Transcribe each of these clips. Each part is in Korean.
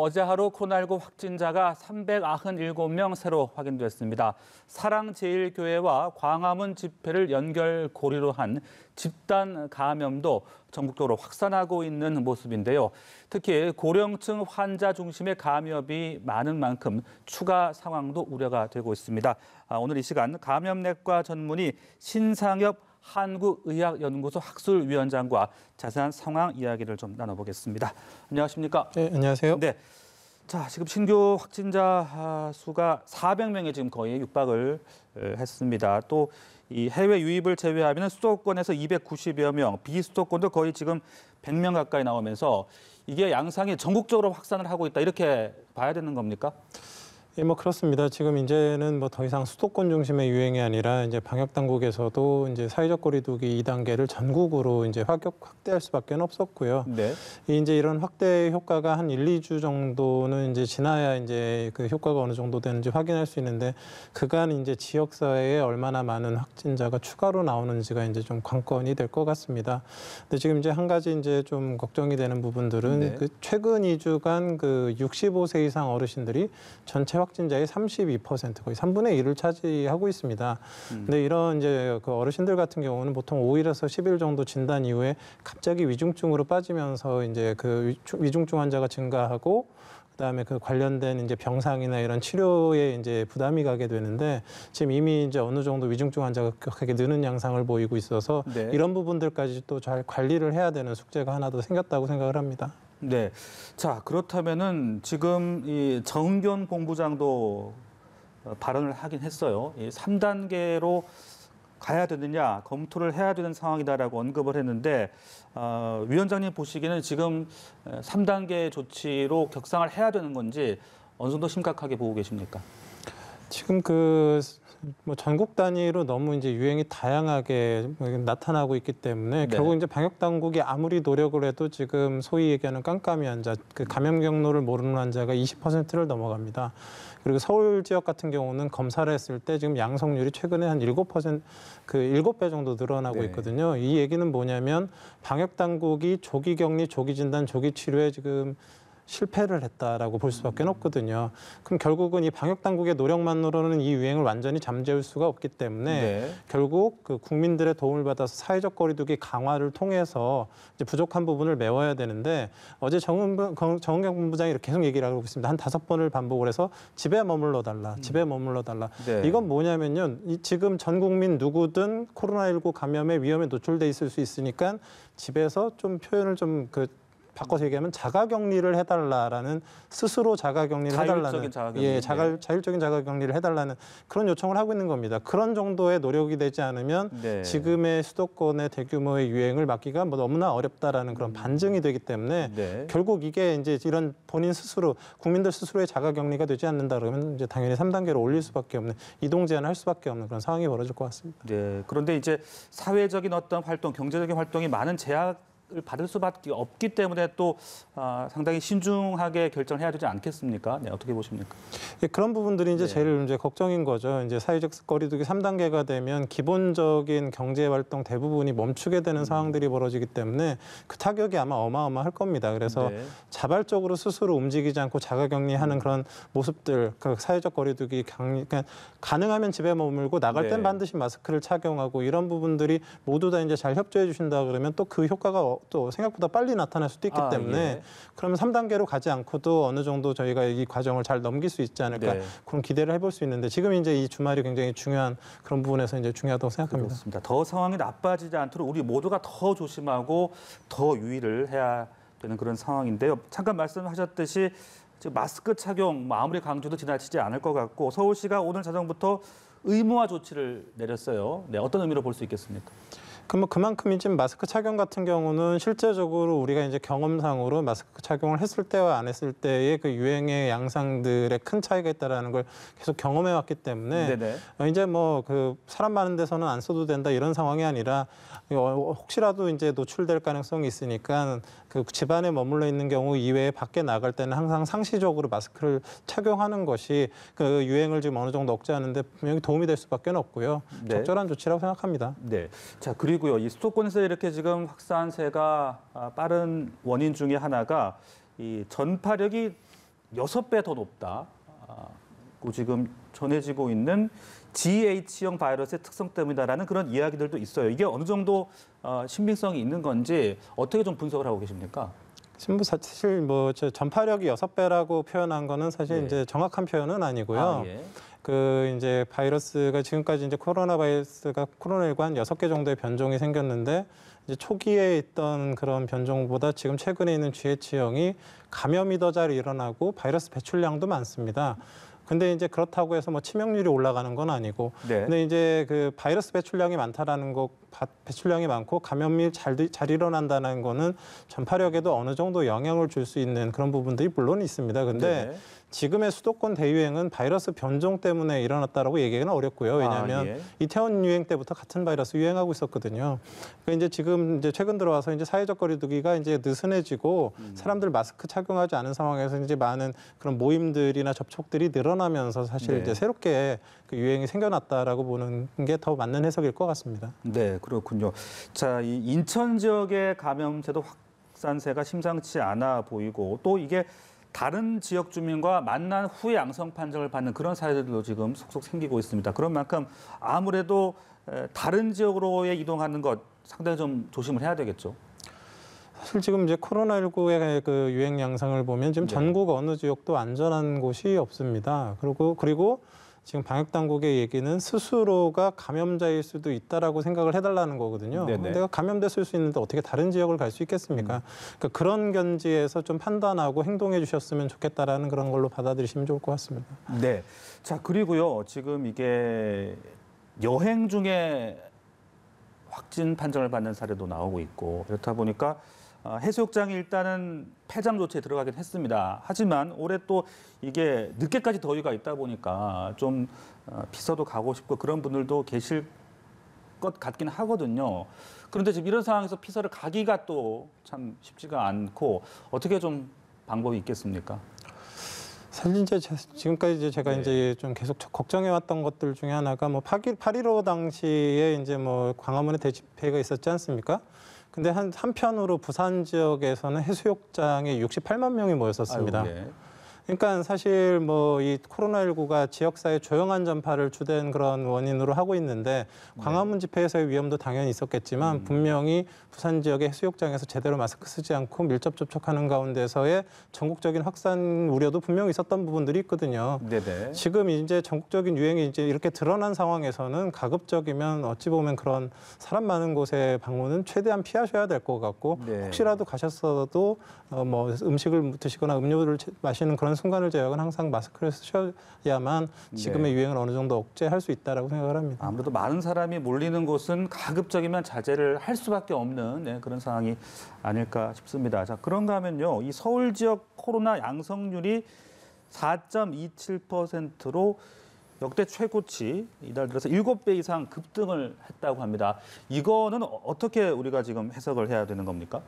어제 하루 코로나19 확진자가 397명 새로 확인됐습니다. 사랑제일교회와 광화문 집회를 연결고리로 한 집단 감염도 전국적으로 확산하고 있는 모습인데요. 특히 고령층 환자 중심의 감염이 많은 만큼 추가 상황도 우려가 되고 있습니다. 오늘 이 시간 감염내과 전문의 신상엽 한국의학연구소 학술위원장과 자세한 상황 이야기를 좀 나눠보겠습니다. 안녕하십니까? 네, 안녕하세요. 네. 자, 지금 신규 확진자 수가 400명에 지금 거의 육박을 했습니다. 또 이 해외 유입을 제외하면 수도권에서 290여 명, 비수도권도 거의 지금 100명 가까이 나오면서 이게 양상이 전국적으로 확산을 하고 있다 이렇게 봐야 되는 겁니까? 예, 그렇습니다. 지금 이제는 더 이상 수도권 중심의 유행이 아니라 이제 방역 당국에서도 이제 사회적 거리두기 2단계를 전국으로 이제 확대할 수밖에 없었고요. 네. 이제 이런 확대 효과가 한 1, 2주 정도는 이제 지나야 이제 그 효과가 어느 정도 되는지 확인할 수 있는데 그간 이제 지역 사회에 얼마나 많은 확진자가 추가로 나오는지가 이제 좀 관건이 될 것 같습니다. 근데 지금 이제 한 가지 이제 좀 걱정이 되는 부분들은 네. 그 최근 2주간 그 65세 이상 어르신들이 전체 확진자의 32%, 거의 3분의 1을 차지하고 있습니다. 근데 이런 이제 그 어르신들 같은 경우는 보통 5일에서 10일 정도 진단 이후에 갑자기 위중증으로 빠지면서 이제 그 위중증 환자가 증가하고 그다음에 그 관련된 이제 병상이나 이런 치료에 이제 부담이 가게 되는데 지금 이미 이제 어느 정도 위중증 환자가 급격하게 느는 양상을 보이고 있어서 네. 이런 부분들까지 또 잘 관리를 해야 되는 숙제가 하나 더 생겼다고 생각을 합니다. 네. 자, 그렇다면은 지금 이 정은경 본부장도 발언을 하긴 했어요. 이 3단계로 가야 되느냐, 검토를 해야 되는 상황이다라고 언급을 했는데 위원장님 보시기에는 지금 3단계 조치로 격상을 해야 되는 건지 어느 정도 심각하게 보고 계십니까? 지금 전국 단위로 너무 이제 유행이 다양하게 나타나고 있기 때문에 네. 결국 이제 방역 당국이 아무리 노력을 해도 지금 소위 얘기하는 깜깜이 환자, 그 감염 경로를 모르는 환자가 20%를 넘어갑니다. 그리고 서울 지역 같은 경우는 검사를 했을 때 지금 양성률이 최근에 한 7%, 7배 정도 늘어나고 네. 있거든요. 이 얘기는 뭐냐면 방역 당국이 조기 격리, 조기 진단, 조기 치료에 지금 실패를 했다라고 볼 수밖에 없거든요. 그럼 결국은 이 방역 당국의 노력만으로는 이 유행을 완전히 잠재울 수가 없기 때문에 네. 결국 그 국민들의 도움을 받아서 사회적 거리두기 강화를 통해서 이제 부족한 부분을 메워야 되는데 어제 정은경 본부장이 이렇게 계속 얘기를 하고 있습니다. 한 5번을 반복을 해서 집에 머물러 달라, 집에 머물러 달라. 네. 이건 뭐냐면요. 지금 전 국민 누구든 코로나19 감염의 위험에 노출돼 있을 수 있으니까 집에서 좀 표현을 좀 바꿔서 얘기하면 자가격리를 해달라라는 스스로 자가격리를 해달라는 자율적인 자가격리를 해달라는 그런 요청을 하고 있는 겁니다. 그런 정도의 노력이 되지 않으면 네. 지금의 수도권의 대규모의 유행을 막기가 너무나 어렵다라는 그런 반증이 되기 때문에 네. 결국 이게 이제 이런 본인 스스로 국민들 스스로의 자가격리가 되지 않는다 그러면 이제 당연히 3단계로 올릴 수밖에 없는 이동 제한을 할 수밖에 없는 그런 상황이 벌어질 것 같습니다. 네. 그런데 이제 사회적인 어떤 활동, 경제적인 활동이 많은 제약 을 받을 수밖에 없기 때문에 또 상당히 신중하게 결정을 해야 되지 않겠습니까? 네, 어떻게 보십니까? 예, 그런 부분들이 이제 네. 제일 이제 걱정인 거죠. 이제 사회적 거리두기 3단계가 되면 기본적인 경제 활동 대부분이 멈추게 되는 상황들이 벌어지기 때문에 그 타격이 아마 어마어마할 겁니다. 그래서 네. 자발적으로 스스로 움직이지 않고 자가격리하는 그런 모습들, 그 사회적 거리두기 그러니까 가능하면 집에 머물고 나갈 땐 네. 반드시 마스크를 착용하고 이런 부분들이 모두 다 이제 잘 협조해 주신다 그러면 또 그 효과가 또 생각보다 빨리 나타날 수도 있기 때문에 예. 그러면 3단계로 가지 않고도 어느 정도 저희가 이 과정을 잘 넘길 수 있지 않을까 네. 그런 기대를 해볼 수 있는데 지금 이제 이 주말이 굉장히 중요한 그런 부분에서 이제 중요하다고 생각합니다. 그렇습니다. 더 상황이 나빠지지 않도록 우리 모두가 더 조심하고 더 유의를 해야 되는 그런 상황인데요. 잠깐 말씀하셨듯이 지금 마스크 착용 아무리 강조도 지나치지 않을 것 같고 서울시가 오늘 자정부터 의무화 조치를 내렸어요. 네, 어떤 의미로 볼 수 있겠습니까? 그만큼 이제 마스크 착용 같은 경우는 실제적으로 우리가 이제 경험상으로 마스크 착용을 했을 때와 안 했을 때의 그 유행의 양상들의 큰 차이가 있다라는 걸 계속 경험해 왔기 때문에 네네. 이제 사람 많은 데서는 안 써도 된다 이런 상황이 아니라 혹시라도 이제 노출될 가능성이 있으니까 그 집안에 머물러 있는 경우 이외에 밖에 나갈 때는 항상 상시적으로 마스크를 착용하는 것이 그 유행을 지금 어느 정도 억제하는 데 분명히 도움이 될 수밖에 없고요. 네. 적절한 조치라고 생각합니다. 네. 자, 그리고요. 이 수도권에서 이렇게 지금 확산세가 빠른 원인 중에 하나가 이 전파력이 6배 더 높다. 고 지금 전해지고 있는 GH형 바이러스의 특성 때문이다라는 그런 이야기들도 있어요. 이게 어느 정도 신빙성이 있는 건지 어떻게 좀 분석을 하고 계십니까? 사실 뭐 전파력이 6배라고 표현한 거는 사실 예. 이제 정확한 표현은 아니고요. 예. 그 이제 바이러스가 지금까지 이제 코로나19한 6개 정도의 변종이 생겼는데 이제 초기에 있던 그런 변종보다 지금 최근에 있는 GH형이 감염이 더 잘 일어나고 바이러스 배출량도 많습니다. 근데 이제 그렇다고 해서 뭐 치명률이 올라가는 건 아니고, 네. 근데 이제 그 바이러스 배출량이 많다라는 거, 배출량이 많고 감염이 잘 일어난다는 거는 전파력에도 어느 정도 영향을 줄 수 있는 그런 부분들이 물론 있습니다. 근데 네. 지금의 수도권 대유행은 바이러스 변종 때문에 일어났다라고 얘기하기는 어렵고요. 왜냐하면 예. 이태원 유행 때부터 같은 바이러스 유행하고 있었거든요. 그러니까 이제 지금 이제 최근 들어와서 이제 사회적 거리두기가 이제 느슨해지고 사람들 마스크 착용하지 않은 상황에서 이제 많은 그런 모임들이나 접촉들이 늘어나면서 사실 네. 이제 새롭게 그 유행이 생겨났다라고 보는 게 더 맞는 해석일 것 같습니다. 네, 그렇군요. 자, 이 인천 지역의 감염세도 확산세가 심상치 않아 보이고 또 이게 다른 지역 주민과 만난 후에 양성 판정을 받는 그런 사례들도 지금 속속 생기고 있습니다. 그런 만큼 아무래도 다른 지역으로의 이동하는 것 상당히 좀 조심을 해야 되겠죠. 사실 지금 이제 코로나19의 그 유행 양상을 보면 지금 네. 전국 어느 지역도 안전한 곳이 없습니다. 그리고 지금 방역 당국의 얘기는 스스로가 감염자일 수도 있다라고 생각을 해달라는 거거든요. 네네. 내가 감염됐을 수 있는데 어떻게 다른 지역을 갈 수 있겠습니까? 그러니까 그런 견지에서 좀 판단하고 행동해 주셨으면 좋겠다라는 그런 걸로 받아들이시면 좋을 것 같습니다. 네. 자, 그리고요. 지금 이게 여행 중에 확진 판정을 받는 사례도 나오고 있고 그렇다 보니까 해수욕장이 일단은 폐장 조치에 들어가긴 했습니다. 하지만 올해 또 이게 늦게까지 더위가 있다 보니까 좀 피서도 가고 싶고 그런 분들도 계실 것 같긴 하거든요. 그런데 지금 이런 상황에서 피서를 가기가 또 참 쉽지가 않고 어떻게 좀 방법이 있겠습니까? 사실 이제 지금까지 이제 제가 네. 이제 좀 계속 걱정해왔던 것들 중에 하나가 뭐 8.15 당시에 이제 뭐 광화문에 대집회가 있었지 않습니까? 근데 한편으로 부산 지역에서는 해수욕장에 68만 명이 모였었습니다. 아유, 예. 그러니까 사실 뭐 이 코로나19가 지역사회 조용한 전파를 주된 그런 원인으로 하고 있는데 광화문 집회에서의 위험도 당연히 있었겠지만 분명히 부산 지역의 해수욕장에서 제대로 마스크 쓰지 않고 밀접 접촉하는 가운데서의 전국적인 확산 우려도 분명히 있었던 부분들이 있거든요. 네네. 지금 이제 전국적인 유행이 이제 이렇게 드러난 상황에서는 가급적이면 어찌 보면 그런 사람 많은 곳에 방문은 최대한 피하셔야 될 것 같고 네. 혹시라도 가셨어도 뭐 음식을 드시거나 음료를 마시는 그런 순간을 제외하고는 항상 마스크를 쓰셔야만 지금의 유행을 어느 정도 억제할 수 있다라고 생각을 합니다. 아무래도 많은 사람이 몰리는 곳은 가급적이면 자제를 할 수밖에 없는 그런 상황이 아닐까 싶습니다. 자, 그런가 하면요. 이 서울 지역 코로나 양성률이 4.27%로 역대 최고치 이달 들어서 7배 이상 급등을 했다고 합니다. 이거는 어떻게 우리가 지금 해석을 해야 되는 겁니까?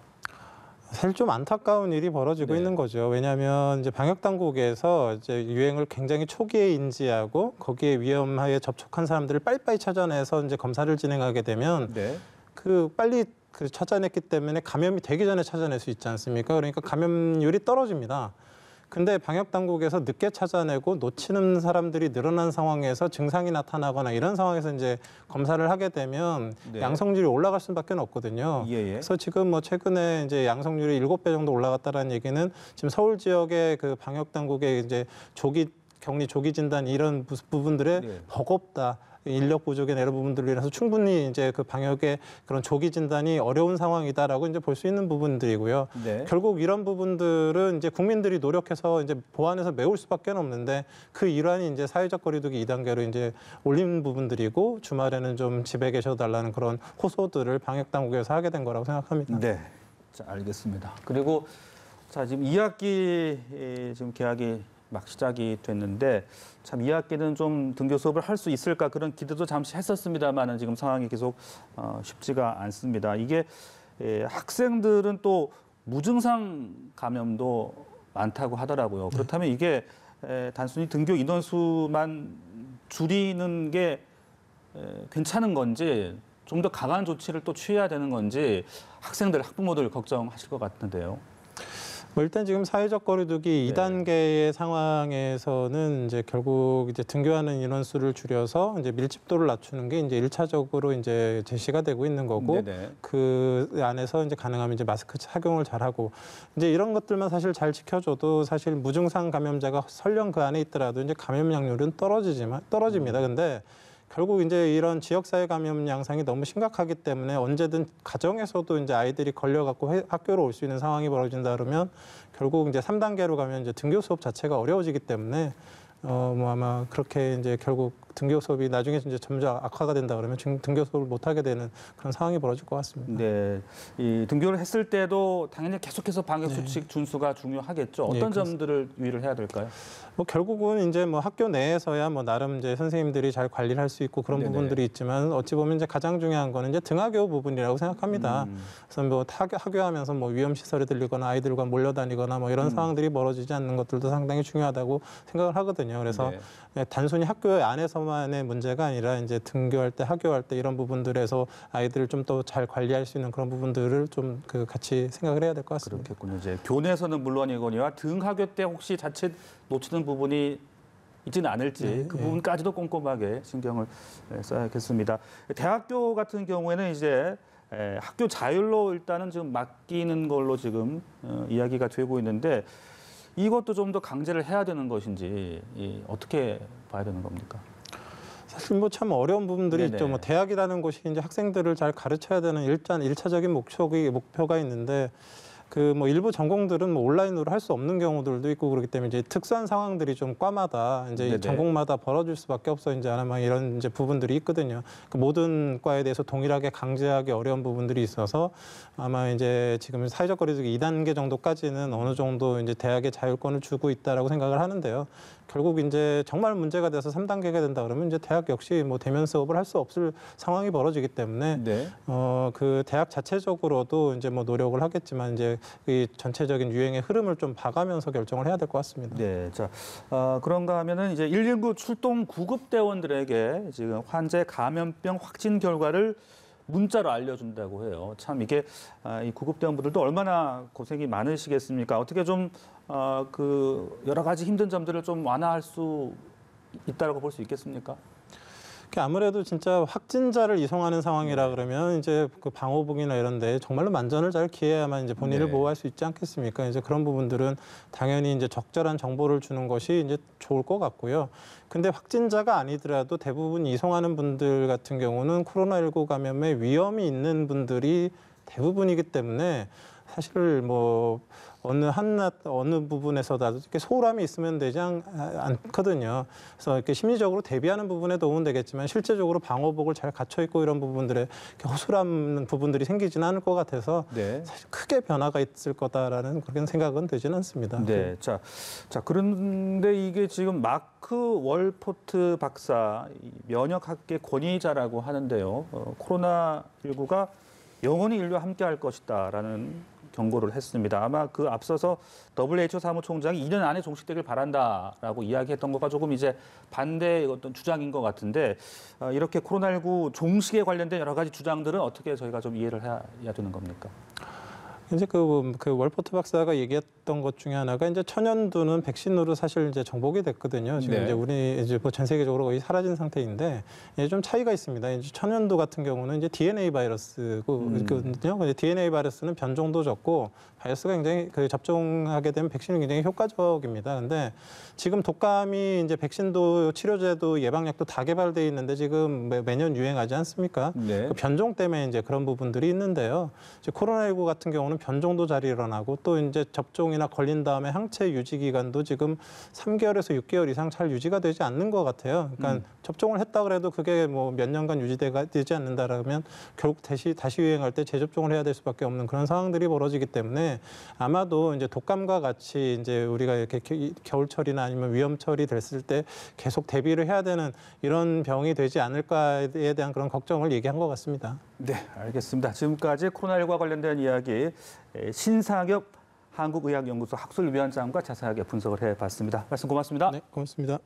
사실 좀 안타까운 일이 벌어지고 네. 있는 거죠. 왜냐하면 이제 방역 당국에서 이제 유행을 굉장히 초기에 인지하고 거기에 위험하게 접촉한 사람들을 빨리빨리 찾아내서 이제 검사를 진행하게 되면 네. 그 빨리 그 찾아냈기 때문에 감염이 되기 전에 찾아낼 수 있지 않습니까? 그러니까 감염률이 떨어집니다. 근데 방역 당국에서 늦게 찾아내고 놓치는 사람들이 늘어난 상황에서 증상이 나타나거나 이런 상황에서 이제 검사를 하게 되면 네. 양성률이 올라갈 수밖에 없거든요. 예. 그래서 지금 뭐 최근에 이제 양성률이 7배 정도 올라갔다라는 얘기는 지금 서울 지역의 그 방역 당국의 이제 격리 조기 진단 이런 부분들에 네. 버겁다. 인력 부족이나 이런 부분들로 인해서 충분히 이제 그 방역의 그런 조기 진단이 어려운 상황이다라고 이제 볼 수 있는 부분들이고요. 네. 결국 이런 부분들은 이제 국민들이 노력해서 이제 보완해서 메울 수밖에 없는데 그 일환이 이제 사회적 거리두기 2단계로 이제 올린 부분들이고 주말에는 좀 집에 계셔 달라는 그런 호소들을 방역 당국에서 하게 된 거라고 생각합니다. 네. 자, 알겠습니다. 그리고 자, 지금 2학기 지금 개학이 막 시작이 됐는데 참 2학기는 좀 등교 수업을 할 수 있을까 그런 기대도 잠시 했었습니다만은 지금 상황이 계속 쉽지가 않습니다. 이게 학생들은 또 무증상 감염도 많다고 하더라고요. 그렇다면 이게 단순히 등교 인원수만 줄이는 게 괜찮은 건지 좀 더 강한 조치를 또 취해야 되는 건지 학생들, 학부모들 걱정하실 것 같은데요. 뭐 일단 지금 사회적 거리두기 2단계의 상황에서는 이제 결국 이제 등교하는 인원수를 줄여서 이제 밀집도를 낮추는 게 이제 1차적으로 이제 제시가 되고 있는 거고 네네. 그 안에서 이제 가능하면 이제 마스크 착용을 잘하고 이제 이런 것들만 사실 잘 지켜줘도 사실 무증상 감염자가 설령 그 안에 있더라도 이제 감염량률은 떨어집니다. 근데 결국 이제 이런 지역사회 감염 양상이 너무 심각하기 때문에 언제든 가정에서도 이제 아이들이 걸려갖고 학교로 올 수 있는 상황이 벌어진다 그러면 결국 이제 3단계로 가면 이제 등교 수업 자체가 어려워지기 때문에 뭐 아마 그렇게 이제 결국 등교 수업이 나중에 이제 점점 악화가 된다 그러면 등교 수업을 못 하게 되는 그런 상황이 벌어질 것 같습니다. 네, 이 등교를 했을 때도 당연히 계속해서 방역 수칙 준수가 중요하겠죠. 어떤 점들을 유의를 해야 될까요? 뭐 결국은 이제 뭐 학교 내에서야 뭐 나름 이제 선생님들이 잘 관리를 할 수 있고 그런 부분들이 있지만 어찌 보면 이제 가장 중요한 거는 이제 등하교 부분이라고 생각합니다. 그래서 뭐 학교하면서 뭐 위험 시설에 들리거나 아이들과 몰려다니거나 뭐 이런 상황들이 벌어지지 않는 것들도 상당히 중요하다고 생각을 하거든요. 그래서 단순히 학교 안에서만의 문제가 아니라 이제 등교할 때, 학교할 때 이런 부분들에서 아이들을 좀 더 잘 관리할 수 있는 그런 부분들을 좀 그 같이 생각을 해야 될 것 같습니다. 그렇겠군요. 이제 교내에서는 물론이거니와 등하교 때 혹시 자칫 놓치는 부분이 있지는 않을지 그 부분까지도 꼼꼼하게 신경을 써야겠습니다. 대학교 같은 경우에는 이제 학교 자율로 일단은 지금 맡기는 걸로 지금 이야기가 되고 있는데 이것도 좀 더 강제를 해야 되는 것인지 어떻게 봐야 되는 겁니까? 사실 뭐 참 어려운 부분들이 네네. 있죠. 뭐 대학이라는 곳이 이제 학생들을 잘 가르쳐야 되는 일단 1차적인 목표가 있는데 그 뭐 일부 전공들은 뭐 온라인으로 할 수 없는 경우들도 있고 그렇기 때문에 이제 특수한 상황들이 좀 과마다 이제 네네. 전공마다 벌어질 수밖에 없어 이제 아마 이런 이제 부분들이 있거든요. 그 모든 과에 대해서 동일하게 강제하기 어려운 부분들이 있어서 아마 이제 지금 사회적 거리두기 2단계 정도까지는 어느 정도 이제 대학의 자율권을 주고 있다라고 생각을 하는데요. 결국 이제 정말 문제가 돼서 3단계가 된다 그러면 이제 대학 역시 뭐 대면 수업을 할 수 없을 상황이 벌어지기 때문에 그 대학 자체적으로도 이제 뭐 노력을 하겠지만 이제 이 전체적인 유행의 흐름을 좀 봐가면서 결정을 해야 될 것 같습니다. 네, 자 그런가 하면은 이제 119 출동 구급대원들에게 지금 환자의 감염병 확진 결과를 문자로 알려준다고 해요. 참 이게 이 구급대원분들도 얼마나 고생이 많으시겠습니까? 어떻게 좀 그 여러 가지 힘든 점들을 좀 완화할 수 있다고 볼 수 있겠습니까? 아무래도 진짜 확진자를 이송하는 상황이라 그러면 이제 그 방호복이나 이런 데 정말로 만전을 잘 기해야만 이제 본인을 보호할 수 있지 않겠습니까? 이제 그런 부분들은 당연히 이제 적절한 정보를 주는 것이 이제 좋을 것 같고요. 근데 확진자가 아니더라도 대부분 이송하는 분들 같은 경우는 코로나19 감염에 위험이 있는 분들이 대부분이기 때문에 사실 뭐 어느 부분에서도 이렇게 소홀함이 있으면 되지 않거든요. 그래서 이렇게 심리적으로 대비하는 부분에 도움은 되겠지만 실제적으로 방호복을 잘 갖춰 있고 이런 부분들에 허술한 부분들이 생기지는 않을 것 같아서 사실 크게 변화가 있을 거다라는 그런 생각은 되지는 않습니다. 네, 자 그런데 이게 지금 마크 월포트 박사 면역학계 권위자라고 하는데요. 코로나19가 영원히 인류와 함께할 것이다라는 경고를 했습니다. 아마 그 앞서서 WHO 사무총장이 2년 안에 종식되길 바란다라고 이야기했던 것과 조금 이제 반대의 어떤 주장인 것 같은데 이렇게 코로나19 종식에 관련된 여러 가지 주장들은 어떻게 저희가 좀 이해를 해야 되는 겁니까? 이제 그 월포트 박사가 얘기했던 것 중에 하나가 이제 천연두는 백신으로 사실 이제 정복이 됐거든요. 지금 이제 우리 이제 뭐 전 세계적으로 거의 사라진 상태인데 이제 좀 차이가 있습니다. 이제 천연두 같은 경우는 이제 DNA 바이러스거든요. 이제 DNA 바이러스는 변종도 적고 바이러스가 굉장히 접종하게 되면 백신이 굉장히 효과적입니다. 근데 지금 독감이 이제 백신도 치료제도 예방약도 다 개발돼 있는데 지금 매년 유행하지 않습니까? 그 변종 때문에 이제 그런 부분들이 있는데요. 이제 코로나19 같은 경우는 변종도 잘 일어나고 또 이제 접종이나 걸린 다음에 항체 유지 기간도 지금 3개월에서 6개월 이상 잘 유지가 되지 않는 것 같아요. 그러니까 접종을 했다 그래도 그게 뭐 몇 년간 유지되지 않는다라면 결국 다시 유행할 때 재접종을 해야 될 수밖에 없는 그런 상황들이 벌어지기 때문에 아마도 이제 독감과 같이 이제 우리가 이렇게 겨울철이나 아니면 위험철이 됐을 때 계속 대비를 해야 되는 이런 병이 되지 않을까에 대한 그런 걱정을 얘기한 것 같습니다. 네, 알겠습니다. 지금까지 코로나19와 관련된 이야기 신상엽 한국의학연구소 학술위원장과 자세하게 분석을 해봤습니다. 말씀 고맙습니다. 네, 고맙습니다.